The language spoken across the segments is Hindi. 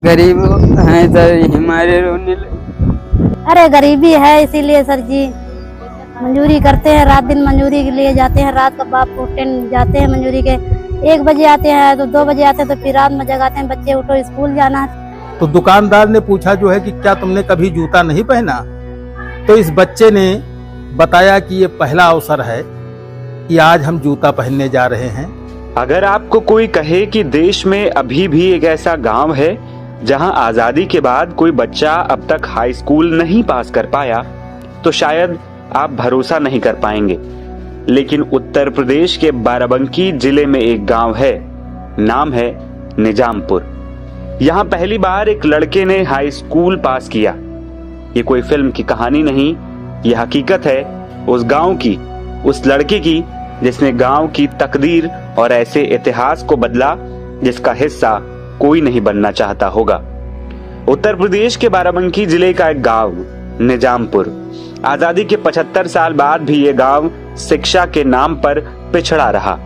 गरीब हैं सर, हमारे रोने लगे। अरे गरीबी है इसीलिए सर जी मंजूरी करते हैं, रात दिन मंजूरी के लिए जाते हैं। रात का बाप उठते जाते हैं मंजूरी के, 1 बजे आते हैं तो 2 बजे आते हैं, तो फिर रात में जगाते हैं बच्चे उठो स्कूल जाना है। तो दुकानदार ने पूछा जो है कि क्या तुमने कभी जूता नहीं पहना, तो इस बच्चे ने बताया कि ये पहला अवसर है कि आज हम जूता पहनने जा रहे हैं। अगर आपको कोई कहे कि देश में अभी भी एक ऐसा गांव है जहां आजादी के बाद कोई बच्चा अब तक हाई स्कूल नहीं पास कर पाया, तो शायद आप भरोसा नहीं कर पाएंगे। लेकिन उत्तर प्रदेश के बाराबंकी जिले में एक गांव है, नाम है निजामपुर। यहां पहली बार एक लड़के ने हाई स्कूल पास किया। ये कोई फिल्म की कहानी नहीं, ये हकीकत है उस गांव की, उस लड़के की जिसने गांव की तकदीर और ऐसे इतिहास को बदला जिसका हिस्सा कोई नहीं बनना चाहता होगा। उत्तर प्रदेश के बाराबंकी जिले का एक गांव निजामपुर। आजादी के 75 साल बाद भी ये गांव शिक्षा के नाम पर पिछड़ा रहा।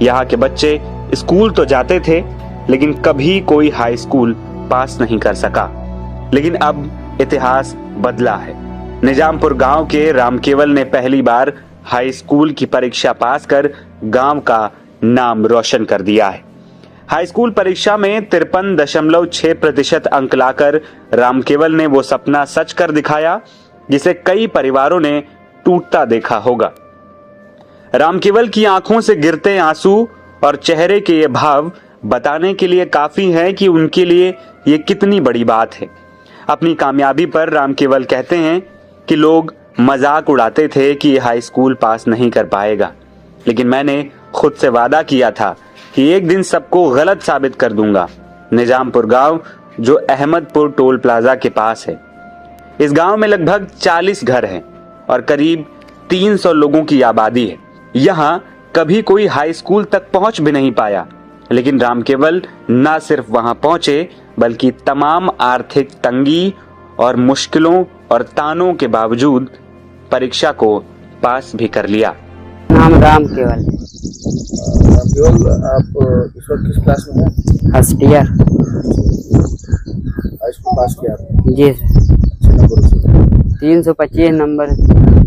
यहाँ के बच्चे स्कूल तो जाते थे, लेकिन कभी कोई हाई स्कूल पास नहीं कर सका। लेकिन अब इतिहास बदला है। निजामपुर गांव के रामकेवल ने पहली बार हाई स्कूल की परीक्षा पास कर गांव का नाम रोशन कर दिया है। हाई स्कूल परीक्षा में 53.6% अंक लाकर रामकेवल ने वो सपना सच कर दिखाया जिसे कई परिवारों ने टूटता देखा होगा। रामकेवल की आंखों से गिरते आंसू और चेहरे के ये भाव बताने के लिए काफी है कि उनके लिए ये कितनी बड़ी बात है। अपनी कामयाबी पर रामकेवल कहते हैं कि लोग मजाक उड़ाते थे कि ये हाई स्कूल पास नहीं कर पाएगा, लेकिन मैंने खुद से वादा किया था कि एक दिन सबको गलत साबित कर दूंगा। निजामपुर गांव जो अहमदपुर टोल प्लाजा के पास है, इस गांव में लगभग 40 घर हैं और करीब 300 लोगों की आबादी है। यहाँ कभी कोई हाई स्कूल तक पहुंच भी नहीं पाया, लेकिन रामकेवल न सिर्फ वहां पहुंचे बल्कि तमाम आर्थिक तंगी और मुश्किलों और तानों के बावजूद परीक्षा को पास भी कर लिया। नाम रामकेवल। रामकेवल, आप इस वक्त किस क्लास में हैं? First year. हाई स्कूल पास किया आपने? जी सर, 325 नंबर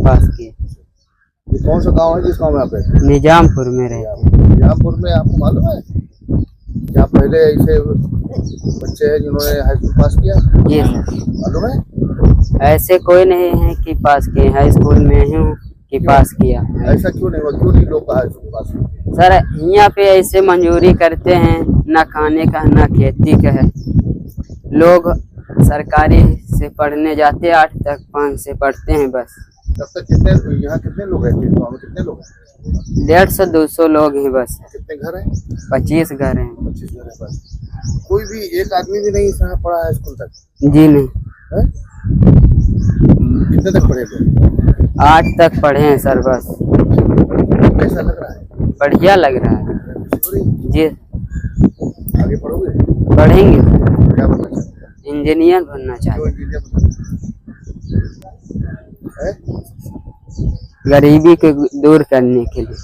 पास किए। ये कौन सा गांव है जिस गांव में आप रहते हैं? निजामपुर में रहते हैं। निजामपुर में आपको मालूम है कि आप पहले ऐसे बच्चे हैं जिन्होंने हाई स्कूल पास किया? जी सर, मालूम है? ऐसे कोई नहीं है कि पास किए, हाई स्कूल में हूँ कि पास किया। ऐसा क्यों नहीं हुआ, क्यों नहीं लोग हाई स्कूल पास किया? सर यहाँ पे ऐसे मंजूरी करते हैं, ना खाने का ना खेती का है। लोग सरकारी से पढ़ने जाते 8 तक, 5 से पढ़ते हैं बस। तब तक यहाँ कितने लोग रहते हैं? गाँव में कितने लोग हैं? 150-200 लोग हैं बस। कितने घर हैं? 25 घर हैं। 25 घर है बस। कोई भी एक आदमी भी नहीं यहाँ पढ़ा है स्कूल तक? जी नहीं। है? कितने तक पढ़े थे? 8 तक पढ़े हैं सर बस। कैसा लग रहा है? बढ़िया लग रहा है जी। आगे पढ़ोगे? पढ़ेंगे, क्या बनना चाहते हैं? इंजीनियर बनना चाहते क्यों इंजीनियर बनना है? गरीबी को दूर करने के लिए।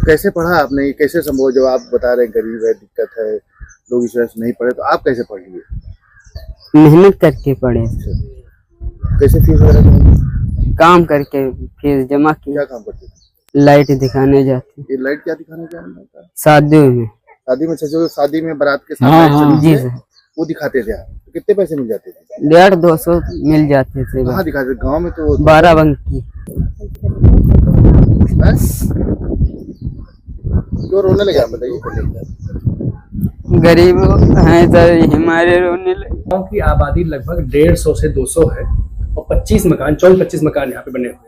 कैसे पढ़ा आपने? ये कैसे संभव? जब आप बता रहे गरीब है, दिक्कत है, लोग इस वजह से नहीं पढ़े, तो आप कैसे पढ़ लिए? मेहनत करके पढ़े, कैसे फीस वगैरह काम करके फीस जमा की। क्या काम करते थे? लाइट दिखाने जाते। ये लाइट क्या दिखाने क्या होता है? शादियों में। शादी में शादी में बारात के साथ हाँ, लाइट हाँ, चलती जी है, सर। वो दिखाते थे आप? तो कितने पैसे मिल जाते थे? 150-200 मिल जाते थे। कहाँ दिखाते थे? गाँव में तो बाराबंकी। क्यों रोने लगे आप, बताइए? गरीब हैं सर, हमारे रोने लगे। गांव की आबादी लगभग 150 से 200 है और 25 मकान 24-25 मकान यहाँ पे बने हुए हैं।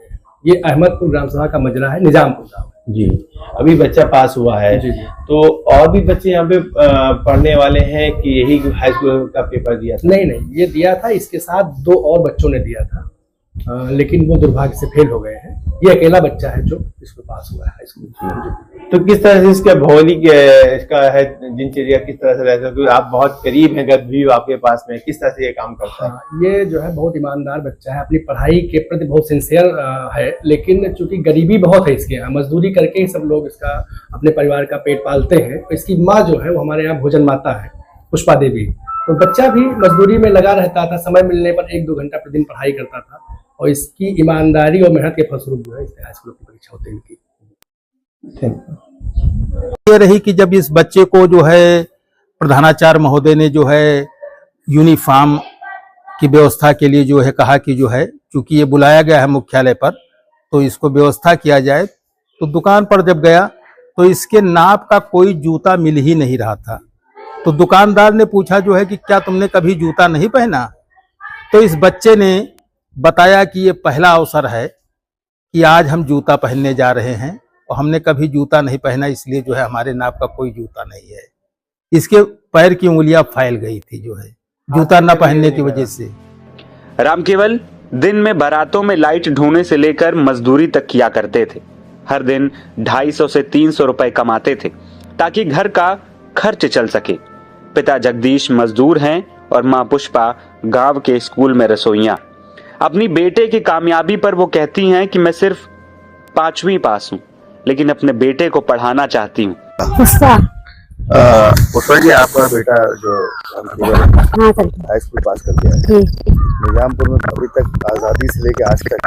ये अहमदपुर ग्राम सभा का मजरा है, निजामपुर गाँव जी। अभी बच्चा पास हुआ है जी। तो और भी बच्चे यहाँ पे पढ़ने वाले हैं कि यही हाई स्कूल का पेपर दिया था? नहीं, ये दिया था, इसके साथ 2 और बच्चों ने दिया था, लेकिन वो दुर्भाग्य से फेल हो गए हैं। ये अकेला बच्चा है जो इसमें पास हुआ है हाई स्कूल। तो किस तरह से इसका भौगोलिक इसका है दिनचर्या किस तरह से रहता है? क्योंकि आप बहुत करीब हैं, गद्दी आपके पास में, किस तरह से ये काम करता है? हाँ, ये जो है बहुत ईमानदार बच्चा है, अपनी पढ़ाई के प्रति बहुत सिंसियर है, लेकिन चूंकि गरीबी बहुत है इसके यहाँ, मजदूरी करके ही सब लोग इसका अपने परिवार का पेट पालते हैं। इसकी माँ जो है वो हमारे यहाँ भोजन माता है, पुष्पा देवी। तो बच्चा भी मजदूरी में लगा रहता था, समय मिलने पर 1-2 घंटा प्रतिदिन पढ़ाई करता था और इसकी ईमानदारी और मेहनत के फलस्वरूप जो है हाई स्कूल की परीक्षा उत्तीर्ण की। ये रही कि जब इस बच्चे को जो है प्रधानाचार्य महोदय ने जो है यूनिफॉर्म की व्यवस्था के लिए जो है कहा कि जो है चूंकि ये बुलाया गया है मुख्यालय पर तो इसको व्यवस्था किया जाए, तो दुकान पर जब गया तो इसके नाप का कोई जूता मिल ही नहीं रहा था। तो दुकानदार ने पूछा जो है कि क्या तुमने कभी जूता नहीं पहना? तो इस बच्चे ने बताया कि ये पहला अवसर है कि आज हम जूता पहनने जा रहे हैं और हमने कभी जूता नहीं पहना, इसलिए जो है हमारे नाप का कोई जूता नहीं है। इसके पैर की उंगलियां फैल गई थी जो है जूता न पहनने की वजह से। रामकेवल दिन में बारातों में लाइट ढूंढने से लेकर मजदूरी तक किया करते थे। हर दिन 250 से 300 रुपए कमाते थे ताकि घर का खर्च चल सके। पिता जगदीश मजदूर हैं और मां पुष्पा गांव के स्कूल में रसोइया। अपनी बेटे की कामयाबी पर वो कहती हैं कि मैं सिर्फ 5वीं पास हूं, लेकिन अपने बेटे को पढ़ाना चाहती हूँ। पुष्पा जी, आपका बेटा जो हाई स्कूल पास कर गया है निजामपुर में, अभी तक आजादी से लेकर आज तक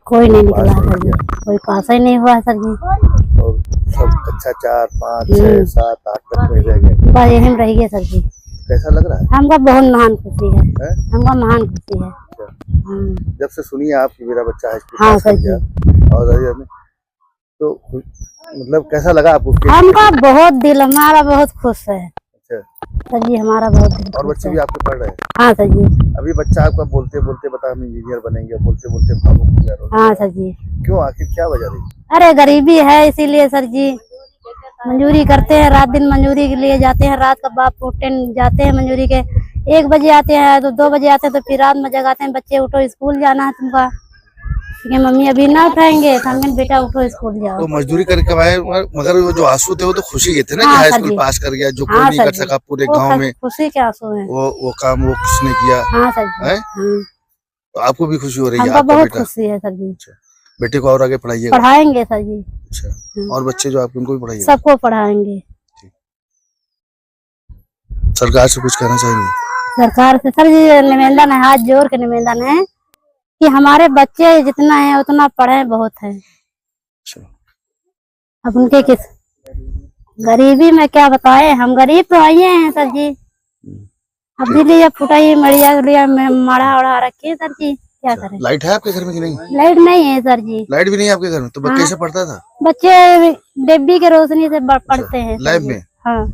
कोई नहीं निकला सर जी, कोई पास ही नहीं हुआ सर जी। और सब अच्छा 4, 5, 6, 7, 8 तक में रह गए, बस यही रह गए सर जी। कैसा लग रहा है? हमको बहुत महान खुशी है, हमको महान खुशी है। जब से सुनिए आप कि मेरा बच्चा हाई स्कूल हाँ पास सर कर जी, गया और तो मतलब कैसा लगा आपको? हमका बहुत दिल, हमारा बहुत खुश है अच्छा सर जी, हमारा बहुत दिल। और बच्चे भी आपके पढ़ रहे हैं? हाँ सर जी। अभी बच्चा आपका बोलते बोलते बता हम इंजीनियर बनेंगे, बोलते बोलते भावुक हो गया। हाँ सर जी। क्यों, आखिर क्या वजह रही? अरे गरीबी है इसीलिए सर जी, मजदूरी करते हैं, रात दिन मजदूरी के लिए जाते हैं। रात का बाप उठते जाते हैं मजदूरी के, 1 बजे आते हैं तो 2 बजे आते हैं, तो फिर रात में जगाते हैं, बच्चे उठो स्कूल जाना है तुमका, क्योंकि मम्मी अभी ना उठाएंगे तो हम बेटा उठो स्कूल जाओ। तो मजदूरी करके आए, मगर वो जो आंसू थे वो तो खुशी के थे ना कि हाई स्कूल पास कर गया, जो कोई नहीं कर सका पूरे गांव में। खुशी के आंसू है, वो काम वो किसने किया? हाँ सर जी। तो आपको भी खुशी हो रही है? हमको बहुत खुशी है सर जी। बेटे को और आगे पढ़ाइएगा? पढ़ाएंगे सर जी। अच्छा, और बच्चे जो आपके उनको भी पढ़ाइएगा? सबको पढ़ाएंगे। सरकार से कुछ कहना चाहेंगे? सरकार से सर जी निवेदन है, हाथ जोड़ के निवेदन है कि हमारे बच्चे जितना है उतना पढ़े, बहुत है। अब उनके किस गरीबी में क्या बताए, हम गरीब तो आइए हैं सर जी। अब भी लिया फुटाई मरिया लिया माड़ा उड़ा रखी सर जी, क्या करें। लाइट है आपके घर में कि नहीं? लाइट नहीं है सर जी। लाइट भी नहीं है आपके घर में? तो बच्चे कैसे पढ़ता था? बच्चे डिब्बी के रोशनी से पढ़ते हैं लैब में। हाँ।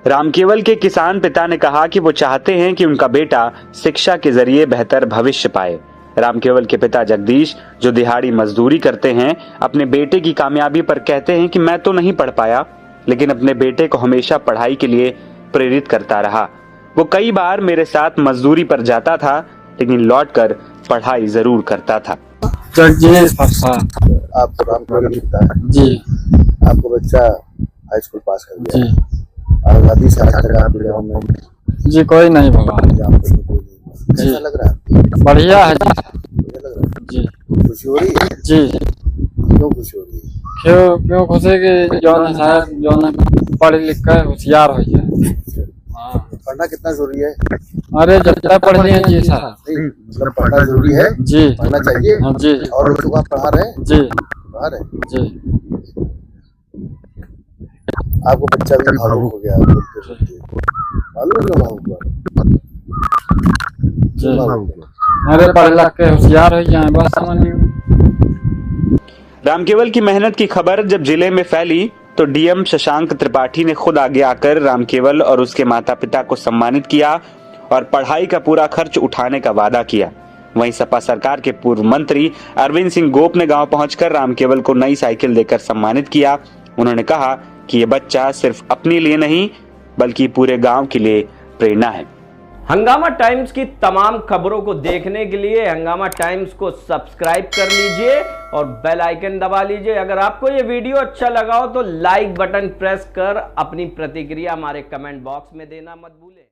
रामकेवल के किसान पिता ने कहा कि वो चाहते हैं कि उनका बेटा शिक्षा के जरिए बेहतर भविष्य पाए। रामकेवल के पिता जगदीश, जो दिहाड़ी मजदूरी करते हैं, अपने बेटे की कामयाबी पर कहते हैं कि मैं तो नहीं पढ़ पाया, लेकिन अपने बेटे को हमेशा पढ़ाई के लिए प्रेरित करता रहा। वो कई बार मेरे साथ मजदूरी पर जाता था, लेकिन लौटकर पढ़ाई जरूर करता था। आपको रामकेवल पिता है जी, आपको बच्चा हाई स्कूल पास कर गया जी, आजादी से आज तक आपके गाँव में जी कोई नहीं भगवान कैसा लग रहा है? बढ़िया है जी, बढ़िया लग रहा है जी। खुशी हो रही है जी। क्यों खुशी हो रही है? क्यों खुशी की जौन साहब जौन पढ़ लिख कर होशियार हो जाए। हाँ। पढ़ना कितना जरूरी है? अरे जितना पढ़ लिए जी साहब, मतलब पढ़ना जरूरी है जी, पढ़ना चाहिए। हाँ जी। और बच्चों को आप पढ़ा रहे हैं? जी पढ़ा रहे हैं जी। आपको बच्चा भी भावुक हो गया बोलते बोलते, मालूम है भावुक हुआ? अरे पढ़ लिख के होशियार हो जाए बस, समझ नहीं। रामकेवल की मेहनत की खबर जब जिले में फैली तो डीएम शशांक त्रिपाठी ने खुद आगे आकर रामकेवल और उसके माता पिता को सम्मानित किया और पढ़ाई का पूरा खर्च उठाने का वादा किया। वहीं सपा सरकार के पूर्व मंत्री अरविंद सिंह गोप ने गांव पहुंचकर रामकेवल को नई साइकिल देकर सम्मानित किया। उन्होंने कहा कि ये बच्चा सिर्फ अपने लिए नहीं बल्कि पूरे गांव के लिए प्रेरणा है। हंगामा टाइम्स की तमाम खबरों को देखने के लिए हंगामा टाइम्स को सब्सक्राइब कर लीजिए और बेल आइकन दबा लीजिए। अगर आपको ये वीडियो अच्छा लगा हो तो लाइक बटन प्रेस कर अपनी प्रतिक्रिया हमारे कमेंट बॉक्स में देना मत भूलें।